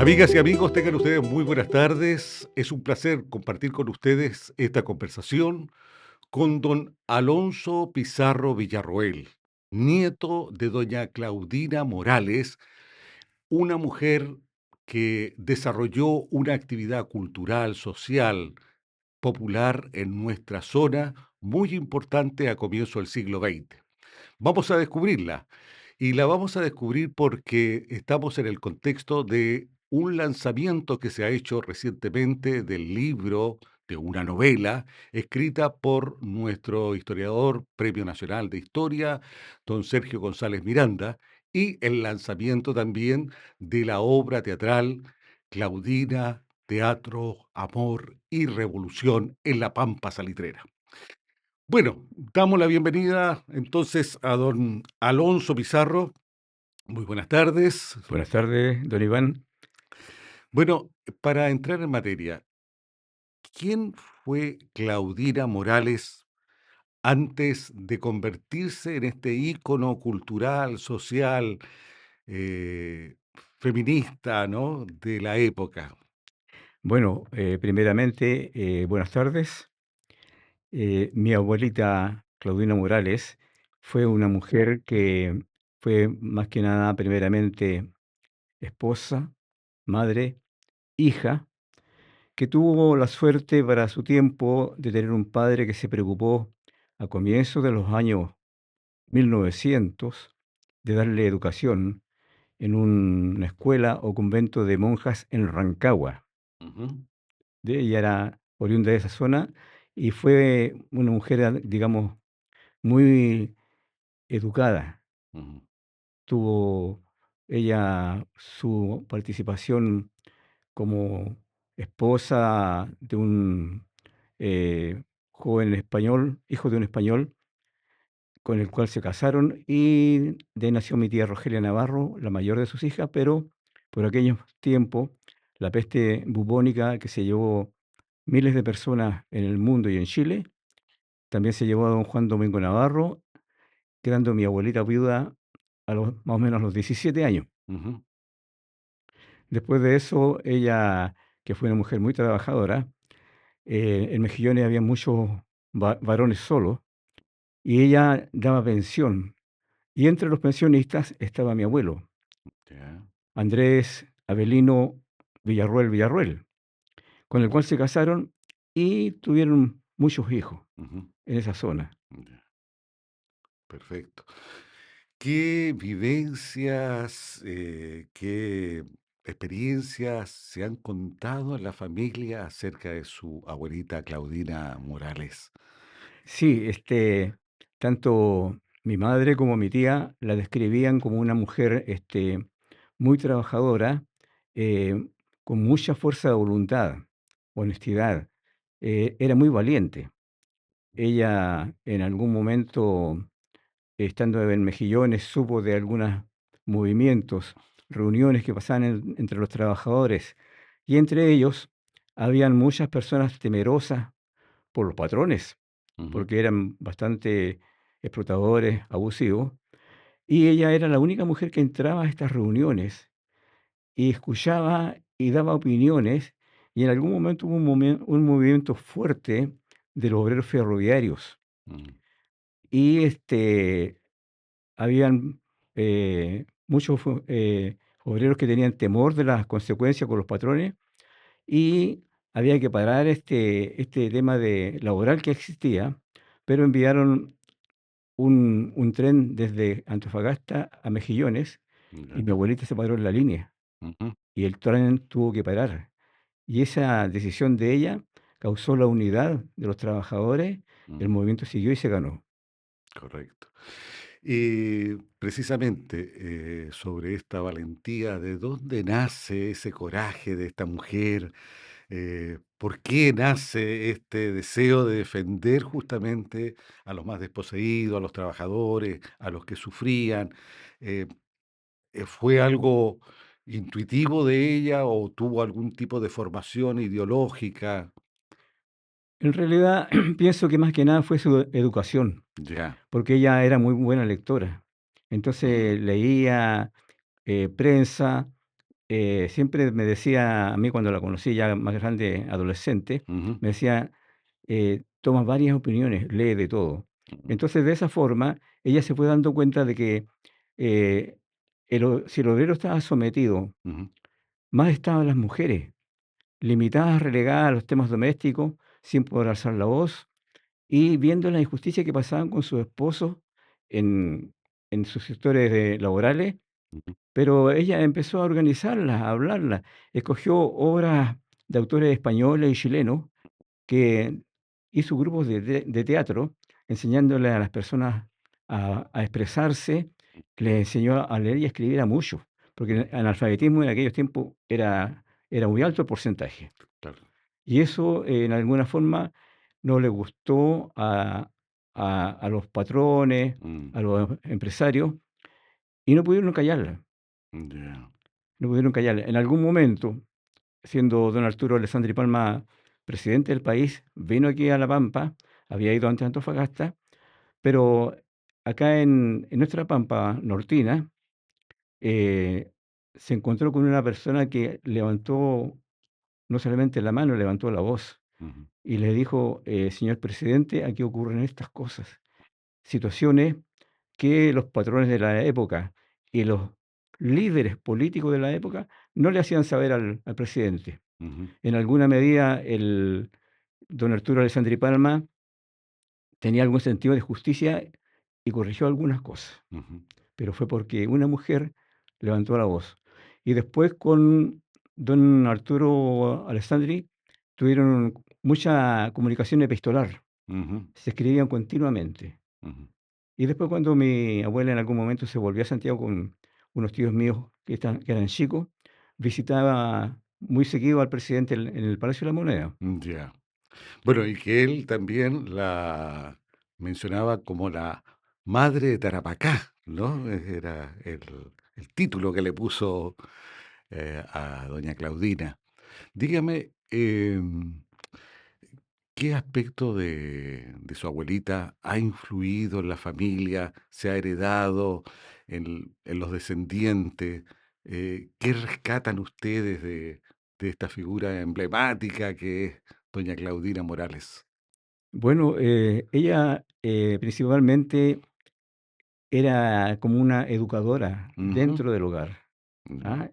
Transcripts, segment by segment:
Amigas y amigos, tengan ustedes muy buenas tardes. Es un placer compartir con ustedes esta conversación con don Alonso Pizarro Villarroel, nieto de doña Claudina Morales, una mujer que desarrolló una actividad cultural, social, popular en nuestra zona muy importante a comienzo del siglo XX. Vamos a descubrirla. Y la vamos a descubrir porque estamos en el contexto de un lanzamiento que se ha hecho recientemente del libro, de una novela, escrita por nuestro historiador Premio Nacional de Historia, don Sergio González Miranda, y el lanzamiento también de la obra teatral Claudina, Teatro, Amor y Revolución en la Pampa Salitrera. Bueno, damos la bienvenida entonces a don Alonso Pizarro. Muy buenas tardes. Buenas tardes, don Iván. Bueno, para entrar en materia, ¿quién fue Claudina Morales antes de convertirse en este ícono cultural, social, eh, feminista, ¿no? De la época. Bueno, primeramente, buenas tardes. Mi abuelita Claudina Morales fue una mujer que fue más que nada, primeramente, esposa, madre, hija, que tuvo la suerte para su tiempo de tener un padre que se preocupó a comienzos de los años 1900 de darle educación en una escuela o convento de monjas en Rancagua. Ujú, Ella era oriunda de esa zona y fue una mujer, digamos, muy educada. ujú, Tuvo ella su participación como esposa de un joven español, hijo de un español, con el cual se casaron y de ahí nació mi tía Rogelia Navarro, la mayor de sus hijas, pero por aquellos tiempos, la peste bubónica que se llevó miles de personas en el mundo y en Chile, también se llevó a don Juan Domingo Navarro, quedando mi abuelita viuda a los, más o menos a los 17 años. ujú, Después de eso, ella, que fue una mujer muy trabajadora, en Mejillones había muchos varones solos y ella daba pensión. Y entre los pensionistas estaba mi abuelo, ya, Andrés Avelino Villarruel, con el cual se casaron y tuvieron muchos hijos ujú, en esa zona. ya, perfecto. ¿Qué vivencias, qué experiencias se han contado en la familia acerca de su abuelita Claudina Morales? Sí, tanto mi madre como mi tía la describían como una mujer, muy trabajadora, eh, con mucha fuerza de voluntad, honestidad. Era muy valiente. Ella en algún momento, estando en Mejillones, supo de algunos movimientos, reuniones que pasaban entre los trabajadores, y entre ellos habían muchas personas temerosas por los patrones, Ujú, porque eran bastante explotadores, abusivos, y ella era la única mujer que entraba a estas reuniones y escuchaba y daba opiniones, y en algún momento hubo un movimiento fuerte de los obreros ferroviarios. ujú, Y habían muchos obreros que tenían temor de las consecuencias con los patrones y había que parar este tema de laboral que existía, pero enviaron un tren desde Antofagasta a Mejillones y ya, mi abuelita se paró en la línea ujú, y el tren tuvo que parar. Y esa decisión de ella causó la unidad de los trabajadores, el ujú, movimiento siguió y se ganó. correcto. Y precisamente sobre esta valentía, ¿de dónde nace ese coraje de esta mujer? ¿Por qué nace este deseo de defender justamente a los más desposeídos, a los trabajadores, a los que sufrían? Eh, ¿Fue algo intuitivo de ella o tuvo algún tipo de formación ideológica? En realidad, pienso que más que nada fue su educación, Ya. porque ella era muy buena lectora. Mm, Entonces leía prensa, siempre me decía a mí cuando la conocí ya más grande, adolescente, Ujú, me decía, toma varias opiniones, lee de todo. ujú, Entonces, de esa forma, ella se fue dando cuenta de que eh, si el obrero estaba sometido, ujú, más estaban las mujeres, limitadas, relegadas a los temas domésticos, sin poder alzar la voz, y viendo la injusticia que pasaban con sus esposos en, en sus sectores laborales, ujú, pero ella empezó a organizarlas, a hablarlas. Escogió obras de autores españoles y chilenos que hizo grupos de teatro, enseñándole a las personas a expresarse, les enseñó a leer y a escribir a muchos, porque el analfabetismo en aquellos tiempos era muy alto el porcentaje. claro. Y eso, en alguna forma, no le gustó a los patrones, Mm, a los empresarios, y no pudieron callarla, ya. no pudieron callarla. En algún momento, siendo don Arturo Alessandri Palma presidente del país, vino aquí a La Pampa, había ido antes a Antofagasta, pero acá en nuestra Pampa nortina, eh, se encontró con una persona que levantó no solamente la mano, levantó la voz Ujú, y le dijo, señor presidente, aquí ocurren estas cosas, situaciones que los patrones de la época y los líderes políticos de la época no le hacían saber al presidente. ujú, En alguna medida, el don Arturo Alessandri Palma tenía algún sentido de justicia y corrigió algunas cosas, ujú, pero fue porque una mujer levantó la voz. Y después con don Arturo Alessandri tuvieron mucha comunicación epistolar, ujú, se escribían continuamente. ujú. Y después cuando mi abuela en algún momento se volvió a Santiago con unos tíos míos que eran chicos, visitaba muy seguido al presidente en el Palacio de la Moneda. Ya. Bueno, y que él también la mencionaba como la madre de Tarapacá, ¿no? Era el título que le puso, a doña Claudina. Dígame, ¿qué aspecto de su abuelita ha influido en la familia, se ha heredado en los descendientes? ¿Qué rescatan ustedes de esta figura emblemática que es doña Claudina Morales? Bueno, ella principalmente era como una educadora Ujú, dentro del hogar, ya. ¿ah?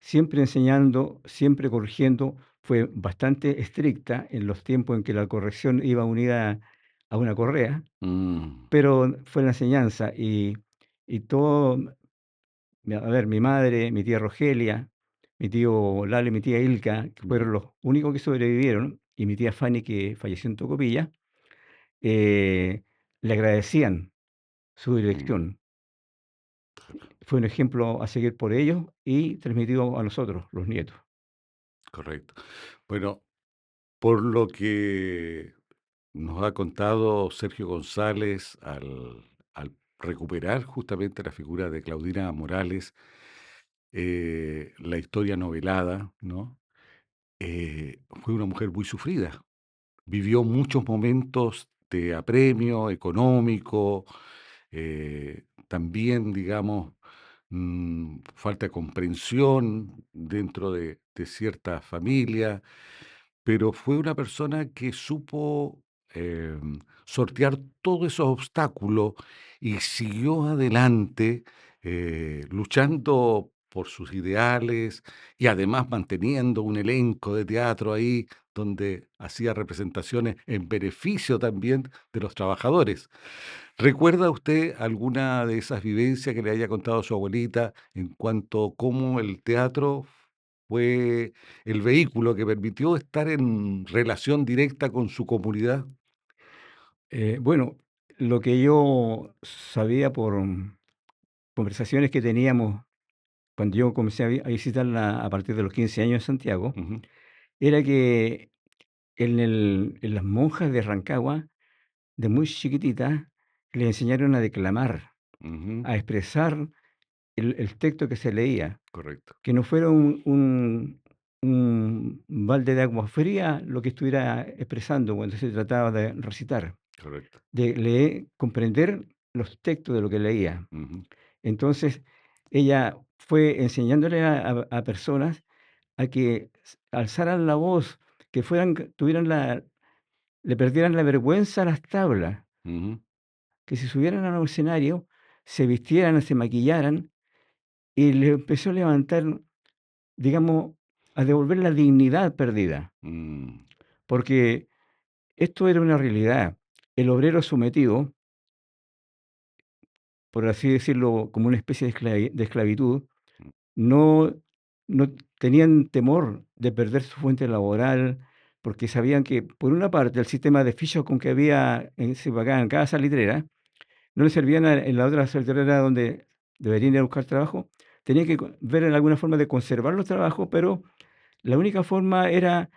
Siempre enseñando, siempre corrigiendo. Fue bastante estricta en los tiempos en que la corrección iba unida a una correa, Mm, pero fue la enseñanza y todo, a ver, mi madre, mi tía Rogelia, mi tío Lalo y mi tía Ilka, que ya, fueron los únicos que sobrevivieron, y mi tía Fanny, que falleció en Tocopilla, le agradecían su mm, dirección. Fue un ejemplo a seguir por ellos y transmitido a nosotros, los nietos. correcto. Bueno, por lo que nos ha contado Sergio González al recuperar justamente la figura de Claudina Morales, la historia novelada, ¿no? Fue una mujer muy sufrida. Vivió muchos momentos de apremio económico, también, digamos, falta de comprensión dentro de cierta familia, pero fue una persona que supo, sortear todos esos obstáculos y siguió adelante, luchando por sus ideales y además manteniendo un elenco de teatro ahí donde hacía representaciones en beneficio también de los trabajadores. ¿Recuerda usted alguna de esas vivencias que le haya contado su abuelita en cuanto a cómo el teatro fue el vehículo que permitió estar en relación directa con su comunidad? Bueno, lo que yo sabía por conversaciones que teníamos cuando yo comencé a visitarla a partir de los 15 años en Santiago, Ujú, era que en las monjas de Rancagua, de muy chiquititas, le enseñaron a declamar, ujú, a expresar el texto que se leía. correcto, Que no fuera un balde de agua fría lo que estuviera expresando cuando se trataba de recitar, correcto. de leer, comprender los textos de lo que leía. Ujú, Entonces, ella fue enseñándole a personas a que alzaran la voz, que fueran, tuvieran le perdieran la vergüenza a las tablas, Ujú, que se subieran a un escenario, se vistieran, se maquillaran y le empezó a levantar, digamos, a devolver la dignidad perdida, mm, porque esto era una realidad. El obrero sometido, por así decirlo, como una especie de esclavitud, mm, no, no tenían temor de perder su fuente laboral, porque sabían que, por una parte, el sistema de fichas con que había se pagaba en cada salitrera, no les servían en la otra salitrera donde deberían ir a buscar trabajo. Tenían que ver en alguna forma de conservar los trabajos, pero la única forma era,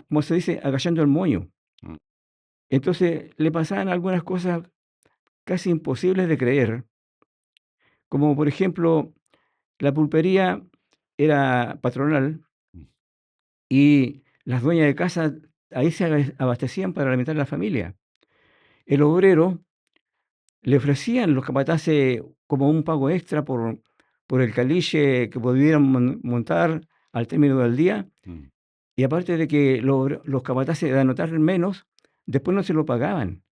como se dice, agachando el moño. mm, Entonces le pasaban algunas cosas casi imposibles de creer, como por ejemplo, la pulpería era patronal mm, y las dueñas de casa ahí se abastecían para alimentar a la familia. El obrero le ofrecían los capataces como un pago extra por el caliche que pudieran montar al término del día, mm, y aparte de que los capataces de anotar menos, después no se lo pagaban.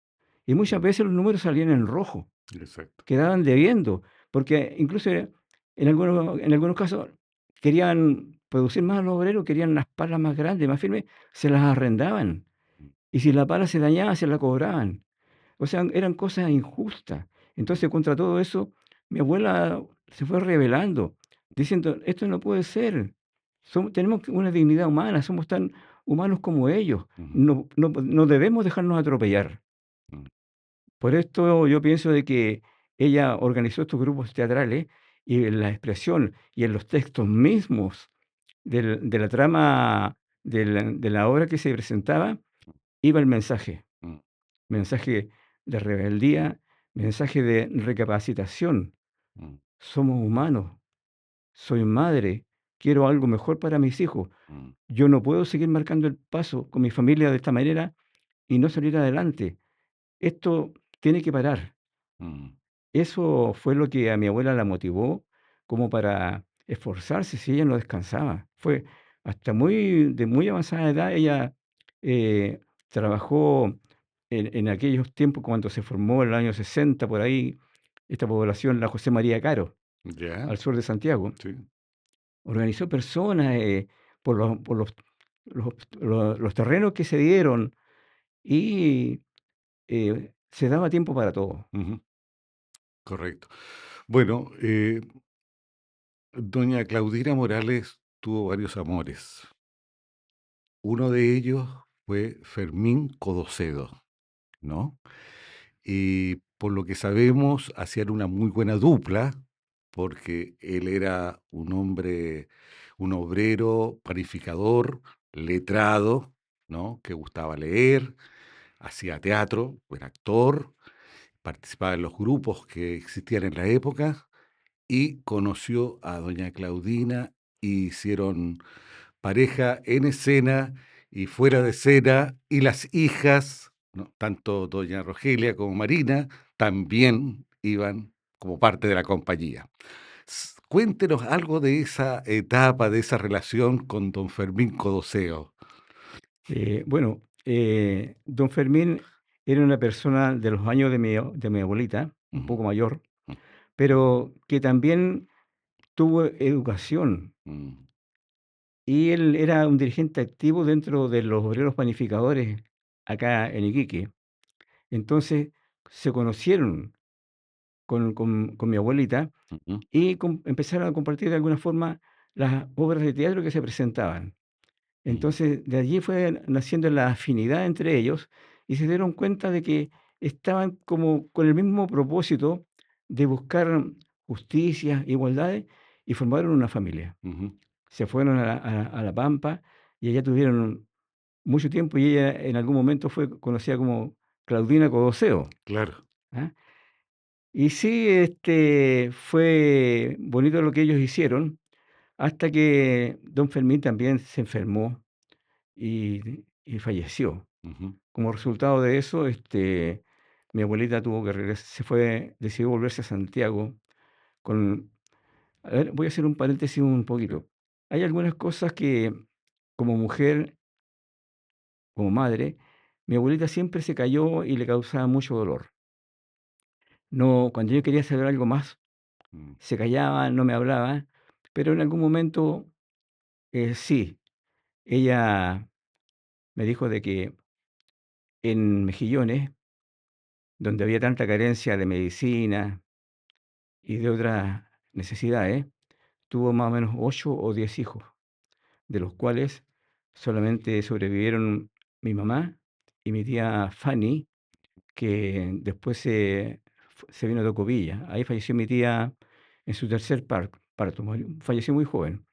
Y muchas mm, veces los números salían en rojo. exacto. Quedaban debiendo, porque incluso en algunos casos querían producir más los obreros, querían unas palas más grandes, más firmes, se las arrendaban. Mm, Y si la pala se dañaba, se la cobraban. O sea, eran cosas injustas. mm, Entonces, contra todo eso, mi abuela se fue rebelando, diciendo, esto no puede ser. Tenemos una dignidad humana, somos tan humanos como ellos. ujú, No debemos dejarnos atropellar. mm, Por esto yo pienso de que ella organizó estos grupos teatrales y en la expresión y en los textos mismos de la trama de la obra que se presentaba, iba el mensaje, mm, mensaje de rebeldía, mensaje de recapacitación. mm, Somos humanos, soy madre, quiero algo mejor para mis hijos. mm, Yo no puedo seguir marcando el paso con mi familia de esta manera y no salir adelante. Esto tiene que parar. mm, Eso fue lo que a mi abuela la motivó como para esforzarse, si ella no descansaba. Fue hasta de muy avanzada edad, ella trabajó en aquellos tiempos cuando se formó en el año 60 por ahí, esta población, la José María Caro, ya, al sur de Santiago. sí. Organizó personas por los terrenos que se dieron y se daba tiempo para todo. Ujú, correcto. Bueno, doña Claudina Morales tuvo varios amores. Uno de ellos fue Fermín Codocedo, ¿no? Y por lo que sabemos, hacían una muy buena dupla, porque él era un hombre, un obrero, panificador, letrado, ¿no? Que gustaba leer, hacía teatro, era actor, participaba en los grupos que existían en la época y conoció a doña Claudina y hicieron pareja en escena y fuera de escena, y las hijas, ¿no? Tanto doña Rogelia como Marina, también iban como parte de la compañía. Cuéntenos algo de esa etapa, de esa relación con don Fermín Codoseo. Bueno, don Fermín era una persona de los años de mi abuelita, un Ujú, poco mayor, mm, pero que también tuvo educación. mm, Y él era un dirigente activo dentro de los obreros panificadores acá en Iquique. Entonces se conocieron con mi abuelita ujú, y empezaron a compartir de alguna forma las obras de teatro que se presentaban. mm, Entonces, de allí fue naciendo la afinidad entre ellos y se dieron cuenta de que estaban como con el mismo propósito de buscar justicia, igualdad y formaron una familia. ujú, Se fueron a La Pampa y allá tuvieron mucho tiempo y ella en algún momento fue conocida como Claudina Codoseo, claro. ¿ah? Y sí, fue bonito lo que ellos hicieron hasta que don Fermín también se enfermó y falleció. Ujú, Como resultado de eso, mi abuelita tuvo que regresar, decidió volverse a Santiago con A ver, voy a hacer un paréntesis un Sí. poquito. Hay algunas cosas que, como mujer, como madre, mi abuelita siempre se cayó y le causaba mucho dolor. No, cuando yo quería saber algo más, Mm, se callaba, no me hablaba, pero en algún momento sí, ella me dijo de que en Mejillones, donde había tanta carencia de medicina y de otras necesidades, tuvo más o menos 8 o 10 hijos, de los cuales solamente sobrevivieron mi mamá y mi tía Fanny, que después se vino de Tocopilla. Ahí falleció mi tía en su tercer parto, falleció muy joven.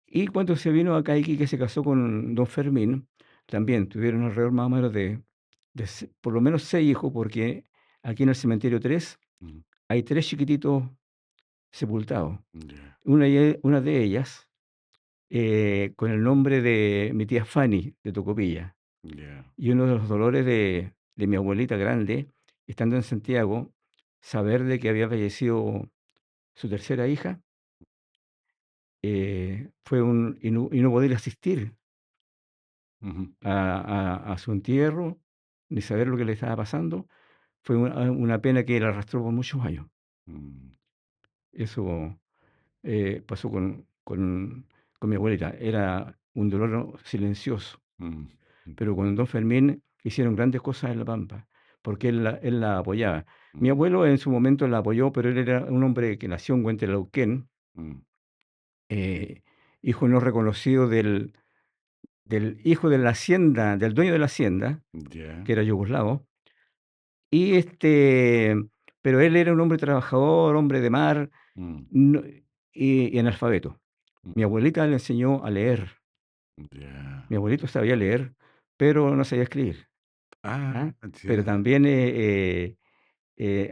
Y cuando se vino acá a Iquique, se casó con don Fermín, también tuvieron alrededor más o menos de por lo menos 6 hijos, porque aquí en el cementerio 3 mm, hay 3 chiquititos sepultados. ya, Una de ellas con el nombre de mi tía Fanny de Tocopilla. ya, Y uno de los dolores de mi abuelita grande, estando en Santiago, saber de que había fallecido su tercera hija, y no poder asistir ujú, a su entierro, ni saber lo que le estaba pasando, fue una pena que la arrastró por muchos años. mm, Eso pasó con mi abuelita. Era un dolor silencioso. mm, mm, Pero con don Fermín hicieron grandes cosas en La Pampa, porque él la apoyaba. mm, Mi abuelo en su momento la apoyó, pero él era un hombre que nació en Huentelauquén, mm, eh, hijo no reconocido del hijo de la hacienda, del dueño de la hacienda, ya, que era yugoslavo, y pero él era un hombre trabajador, hombre de mar, mm, no- y analfabeto. mm, Mi abuelita le enseñó a leer. ya. Mi abuelito sabía leer, pero no sabía escribir. Ah, ¿Ah? Pero ya, también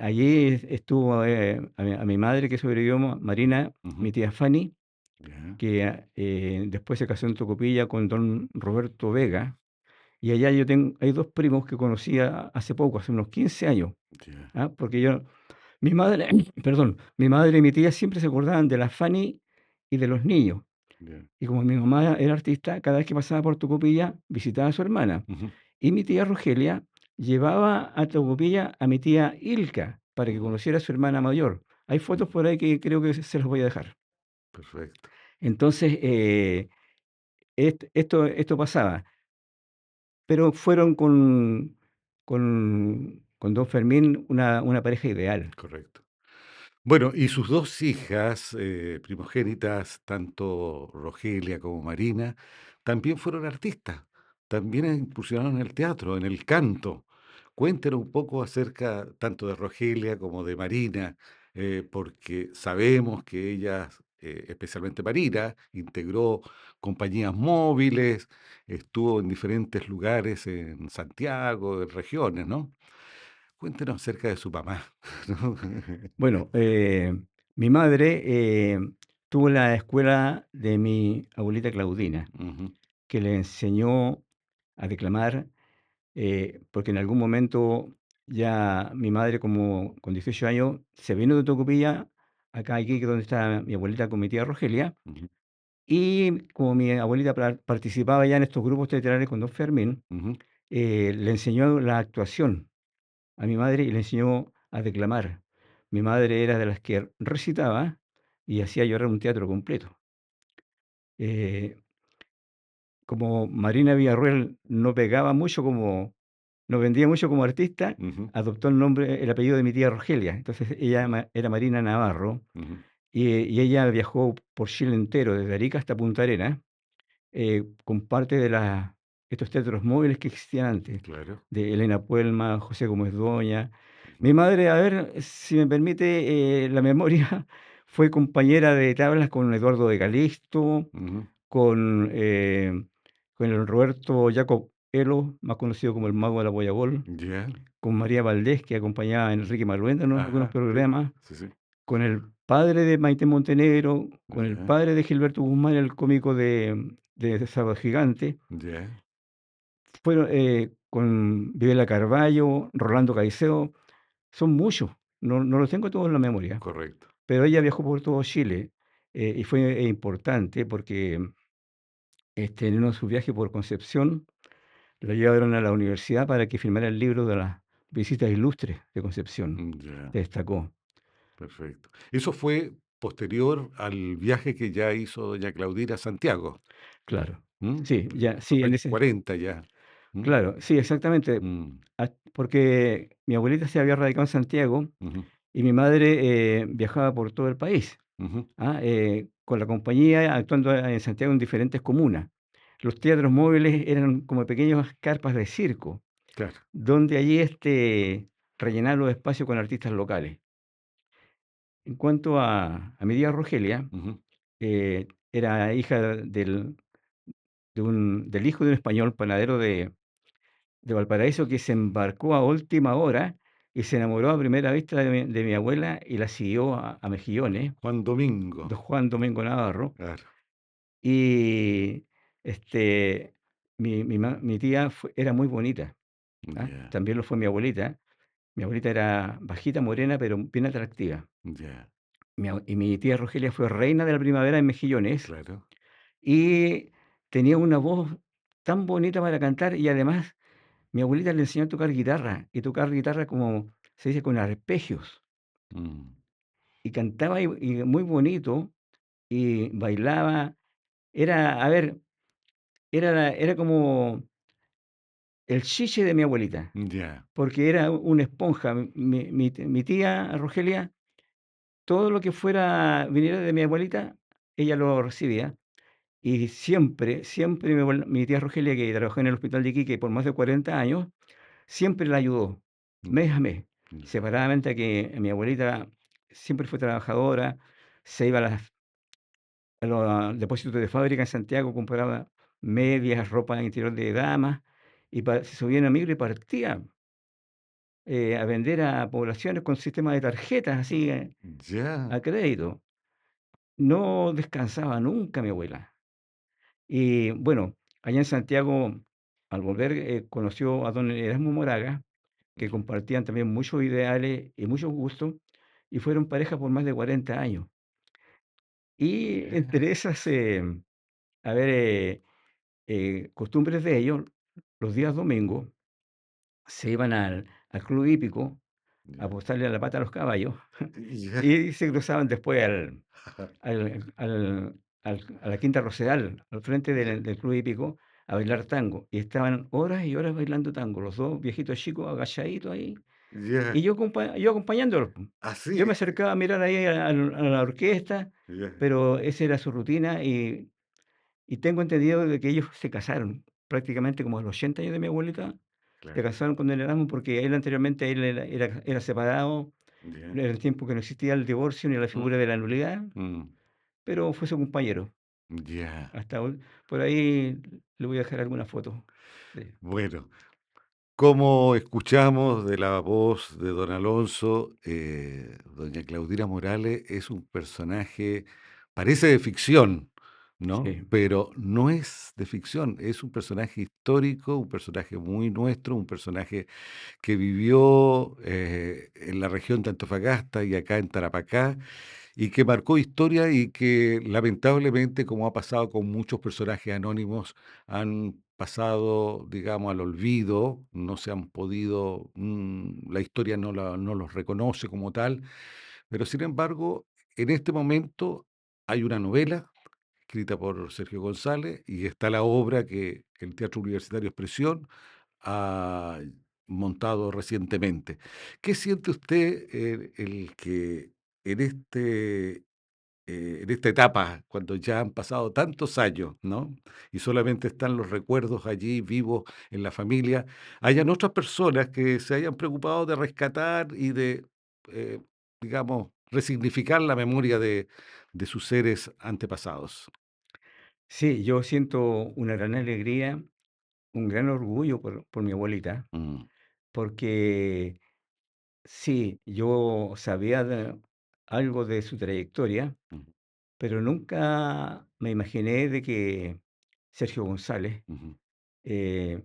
allí estuvo a mi madre que sobrevivió, Marina, ujú, mi tía Fanny, ya, que después se casó en Tocopilla con don Roberto Vega. Y allá hay 2 primos que conocía hace poco, hace unos 15 años. ya, ¿Ah? Porque mi madre, perdón, mi madre y mi tía siempre se acordaban de la Fanny y de los niños. ya, Y como mi mamá era artista, cada vez que pasaba por Tocopilla visitaba a su hermana. ujú, Y mi tía Rogelia llevaba a Tocopilla a mi tía Ilka para que ujú, conociera a su hermana mayor. Hay fotos mm, por ahí que creo que se los voy a dejar. perfecto. Entonces, esto pasaba, pero fueron con don Fermín una pareja ideal. Correcto. Bueno, y sus 2 hijas, primogénitas, tanto Rogelia como Marina, también fueron artistas, también incursionaron en el teatro, en el canto. Cuéntenos un poco acerca tanto de Rogelia como de Marina, porque sabemos que ellas, especialmente Marina, integró compañías móviles, estuvo en diferentes lugares en Santiago, en regiones, ¿no? Cuéntenos acerca de su mamá, ¿no? Bueno, mi madre tuvo la escuela de mi abuelita Claudina, Ujú, que le enseñó a declamar, porque en algún momento ya mi madre, como con 18 años, se vino de Tocopilla, acá aquí donde está mi abuelita con mi tía Rogelia, ujú, y como mi abuelita participaba ya en estos grupos teatrales con don Fermín, ujú, le enseñó la actuación a mi madre y le enseñó a declamar. Mi madre era de las que recitaba y hacía llorar un teatro completo. Eh, Como Marina Villarroel no vendía mucho como artista, ujú, adoptó el apellido de mi tía Rogelia. Entonces ella era Marina Navarro ujú, y ella viajó por Chile entero, desde Arica hasta Punta Arenas, con parte de estos teatros móviles que existían antes, claro. de Elena Puelma, José Gómez Doña. Ujú, Mi madre, a ver, si me permite la memoria, fue compañera de tablas con Eduardo de Calixto, ujú, con el Roberto Jacob Elo, más conocido como el Mago de la Boyabol, ya, con María Valdés, que acompañaba a Enrique Maluenda en algunos ajá, sí, programas, sí, sí, con el padre de Maite Montenegro, con el ya, padre de Gilberto Guzmán, el cómico de Sábado Gigante. ya, Fueron con Videla Carballo, Rolando Caicedo, son muchos, no los tengo todos en la memoria. correcto. pero ella viajó por todo Chile, y fue importante porque, en uno de sus viajes por Concepción, la llevaron a la universidad para que firmara el libro de las visitas ilustres de Concepción. Ya, Se destacó, perfecto. Eso fue posterior al viaje que ya hizo doña Claudira a Santiago, claro. ¿m? Sí, ya, Los sí, en años ese 40 ya. ¿M? claro, sí, exactamente. Mm, Porque mi abuelita se había radicado en Santiago ujú, y mi madre, viajaba por todo el país, ujú, con la compañía, actuando en Santiago en diferentes comunas. Los teatros móviles eran como pequeñas carpas de circo, claro. donde allí, rellenaban los espacios con artistas locales. En cuanto a mi tía Rogelia, Ujú. era hija del hijo de un español panadero de Valparaíso que se embarcó a última hora y se enamoró a primera vista de mi abuela y la siguió a Mejillones, Juan Domingo, don Juan Domingo Navarro. claro. Y, este, mi tía era muy bonita, ¿ah? Ya, También lo fue mi abuelita. Mi abuelita era bajita, morena, pero bien atractiva. ya, Y mi tía Rogelia fue reina de la primavera en Mejillones claro. y tenía una voz tan bonita para cantar y además mi abuelita le enseñó a tocar guitarra y tocar guitarra como se dice con arpegios Mm, y cantaba y muy bonito y bailaba. Era, a ver, era como el chiche de mi abuelita, ya, porque era una esponja. Mi tía Rogelia, todo lo que viniera de mi abuelita, ella lo recibía. Y siempre, siempre mi tía Rogelia, que trabajó en el hospital de Iquique por más de 40 años, siempre la ayudó, mes a mes. ya, Separadamente a que mi abuelita siempre fue trabajadora, se iba a los depósitos de fábrica en Santiago, compraba medias, ropa interior de damas, y se subía en la micro y partía, a vender a poblaciones con sistema de tarjetas, así, ya, a crédito. No descansaba nunca mi abuela. Y bueno, allá en Santiago, al volver, conoció a don Erasmo Moraga, que ya, compartían también muchos ideales y muchos gustos, y fueron pareja por más de 40 años. Y ya, entre esas, a ver, costumbres de ellos, los días domingos se iban al club hípico a ya, apostarle a la pata a los caballos ya, y se cruzaban después a la Quinta Rosedal, al frente ya, del club hípico, a bailar tango. Y estaban horas y horas bailando tango, los dos viejitos chicos agachaditos ahí, ya, y yo acompañándolos, po. Yo así, me acercaba a mirar ahí a la orquesta, ya, pero esa era su rutina y tengo entendido de que ellos se casaron prácticamente como a los 80 años de mi abuelita, se claro, casaron con el Erasmo porque él anteriormente él era separado, ya, era el tiempo que no existía el divorcio ni la mm, figura de la nulidad, mm, pero fue su compañero. ya. Hasta hoy por ahí le voy a dejar alguna foto. Sí, Bueno, como escuchamos de la voz de don Alonso, doña Claudira Morales es un personaje, parece de ficción, ¿no? sí. Pero no es de ficción, es un personaje histórico, un personaje muy nuestro, un personaje que vivió en la región de Antofagasta y acá en Tarapacá, y que marcó historia y que lamentablemente, como ha pasado con muchos personajes anónimos, han pasado, digamos, al olvido, no se han podido, la historia no los reconoce como tal, pero sin embargo, en este momento hay una novela escrita por Sergio González y está la obra que el Teatro Universitario Expresión ha montado recientemente. ¿Qué siente usted, el que en en esta etapa, cuando ya han pasado tantos años, ¿no? Y solamente están los recuerdos allí vivos en la familia, hayan otras personas que se hayan preocupado de rescatar y de, eh, digamos, resignificar la memoria de sus seres antepasados? Sí, yo siento una gran alegría, un gran orgullo por mi abuelita, Mm, porque sí, yo sabía algo de su trayectoria, mm, pero nunca me imaginé de que Sergio González ujú, eh,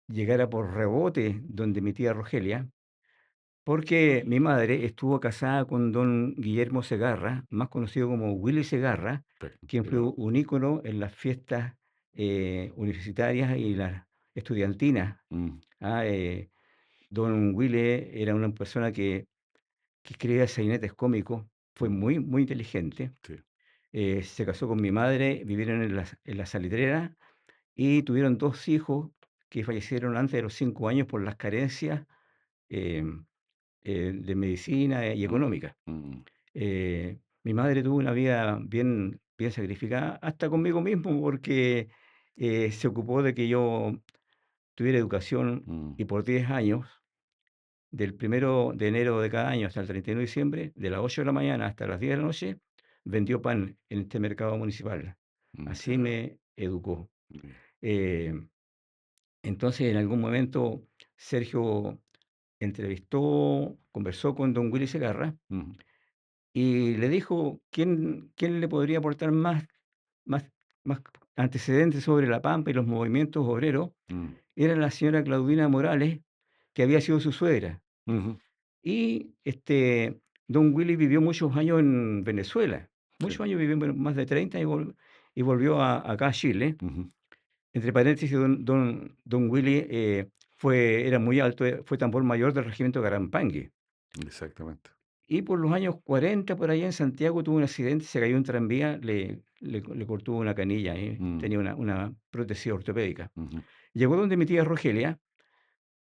llegara por rebote donde mi tía Rogelia porque mi madre estuvo casada con don Guillermo Segarra, más conocido como Willy Segarra, quien fue Ya. un ícono en las fiestas universitarias y las estudiantinas. Mm, Ah, don Willy era una persona que escribía sainetes cómicos, fue mm, muy, muy inteligente. sí. Se casó con mi madre, vivieron en la Salitrera y tuvieron dos hijos que fallecieron antes de los 5 años por las carencias em, de medicina y Mm, económica. mm, Mi madre tuvo una vida bien, bien sacrificada, hasta conmigo mismo, porque se ocupó de que yo tuviera educación mm, y por 10 años, del 1 de enero de cada año hasta el 31 de diciembre, de las 8 de la mañana hasta las 10 de la noche, vendió pan en este mercado municipal. Así ya, me educó. bien. Eh, entonces, en algún momento, Sergio entrevistó, conversó con don Willy Segarra Mm, y le dijo quién le podría aportar más, más antecedentes sobre la Pampa y los movimientos obreros. mm, Era la señora Claudina Morales, que había sido su suegra. ujú, Y don Willy vivió muchos años en Venezuela, sí. muchos años vivió, bueno, más de 30 y volvió acá a Chile. Ujú, Entre paréntesis, don Willy era muy alto, fue tambor mayor del regimiento Garampangui. exactamente. Y por los años 40, por allá en Santiago, tuvo un accidente, se cayó un tranvía, le cortó una canilla, Mm, tenía una prótesis ortopédica. ujú, Llegó donde mi tía Rogelia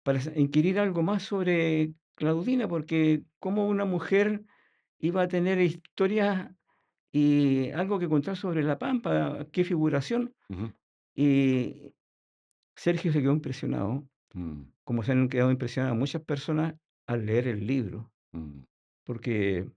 para inquirir algo más sobre Claudina, porque cómo una mujer iba a tener historias y algo que contar sobre La Pampa, qué figuración. ujú, Y Sergio se quedó impresionado, mm, como se han quedado impresionadas muchas personas al leer el libro, mm, porque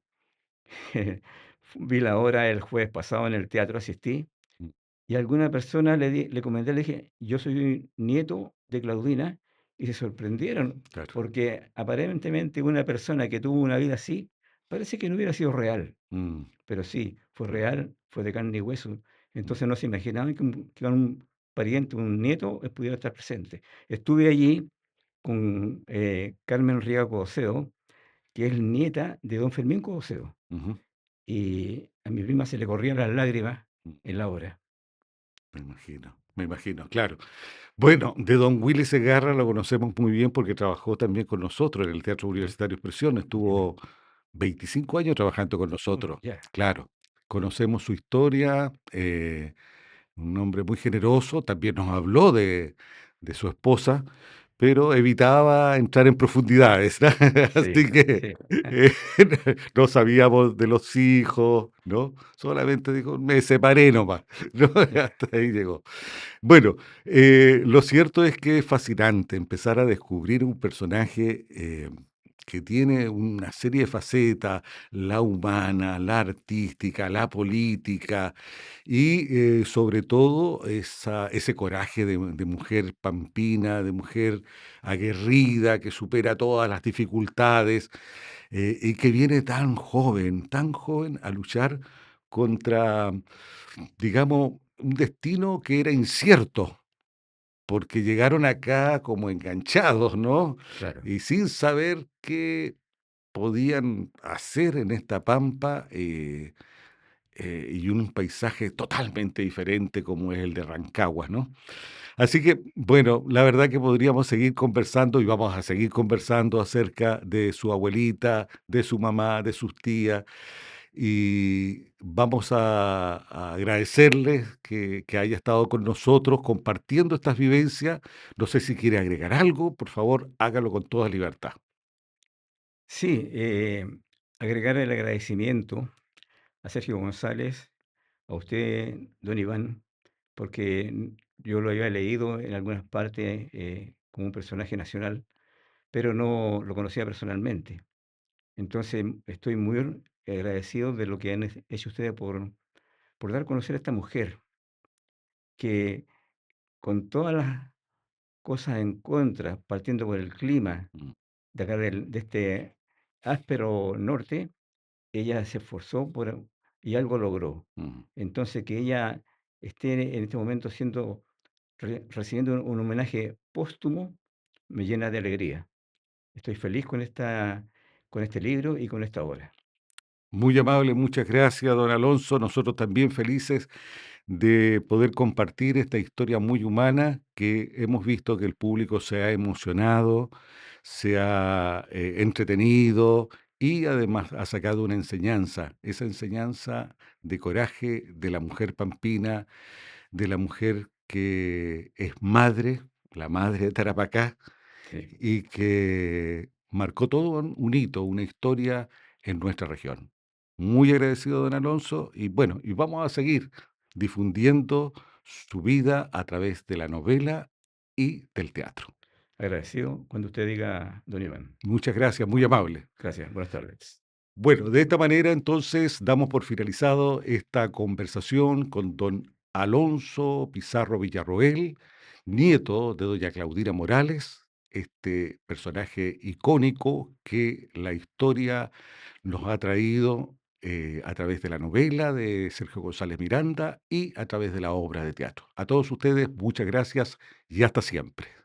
vi la obra el jueves pasado en el teatro, asistí, mm, y a alguna persona le comenté, le dije, yo soy nieto de Claudina, y se sorprendieron, claro. porque aparentemente una persona que tuvo una vida así, parece que no hubiera sido real, Mm, pero sí, fue claro. real, fue de carne y hueso. Mm, Entonces no se imaginaban que un pariente, un nieto, pudiera estar presente. Estuve allí con Carmen Riego Coseo, que es nieta de don Fermín Coseo, ujú, y a mi prima se le corrían las lágrimas mm, en la obra. me imagino, claro. Bueno, de don Willy Segarra lo conocemos muy bien porque trabajó también con nosotros en el Teatro Ya, Universitario Expresión. ya. Estuvo 25 años trabajando con Oh, nosotros. ya. Claro, conocemos su historia, un hombre muy generoso, también nos habló de su esposa, pero evitaba entrar en profundidades, ¿no? Sí, Así que sí. eh, no sabíamos de los hijos, ¿no? Solamente dijo, me separé nomás, ¿no? Hasta ahí llegó. Bueno, lo cierto es que es fascinante empezar a descubrir un personaje que tiene una serie de facetas, la humana, la artística, la política y sobre todo ese coraje de mujer pampina, de mujer aguerrida, que supera todas las dificultades y que viene tan joven a luchar contra, digamos, un destino que era incierto, porque llegaron acá como enganchados, ¿no? Claro. Y sin saber qué podían hacer en esta pampa, y un paisaje totalmente diferente como es el de Rancagua, ¿no? Así que, bueno, la verdad que podríamos seguir conversando y vamos a seguir conversando acerca de su abuelita, de su mamá, de sus tías, y vamos a agradecerles que haya estado con nosotros compartiendo estas vivencias. No sé si quiere agregar algo, por favor, hágalo con toda libertad. Sí, agregar el agradecimiento a Sergio González, a usted, don Iván, porque yo lo había leído en algunas partes como un personaje nacional, pero no lo conocía personalmente. Entonces, estoy muy agradecido de lo que han hecho ustedes por dar a conocer a esta mujer que con todas las cosas en contra, partiendo por el clima Mm, de acá de este áspero norte, ella se esforzó y algo logró. mm, Entonces, que ella esté en este momento recibiendo un homenaje póstumo, me llena de alegría. Estoy feliz con este libro y con esta obra. Muy amable, muchas gracias, don Alonso. Nosotros también felices de poder compartir esta historia muy humana que hemos visto que el público se ha emocionado, se ha entretenido y además ha sacado una enseñanza, esa enseñanza de coraje de la mujer pampina, de la mujer que es madre, la madre de Tarapacá, Sí, y que marcó todo un hito, una historia en nuestra región. Muy agradecido, don Alonso, y bueno, y vamos a seguir difundiendo su vida a través de la novela y del teatro. agradecido cuando usted diga, don Iván. Muchas gracias, muy amable. Gracias, buenas tardes. Bueno, de esta manera entonces damos por finalizado esta conversación con don Alonso Pizarro Villarroel, nieto de doña Claudina Morales, este personaje icónico que la historia nos ha traído a través de la novela de Sergio González Miranda y a través de la obra de teatro. A todos ustedes, muchas gracias y hasta siempre.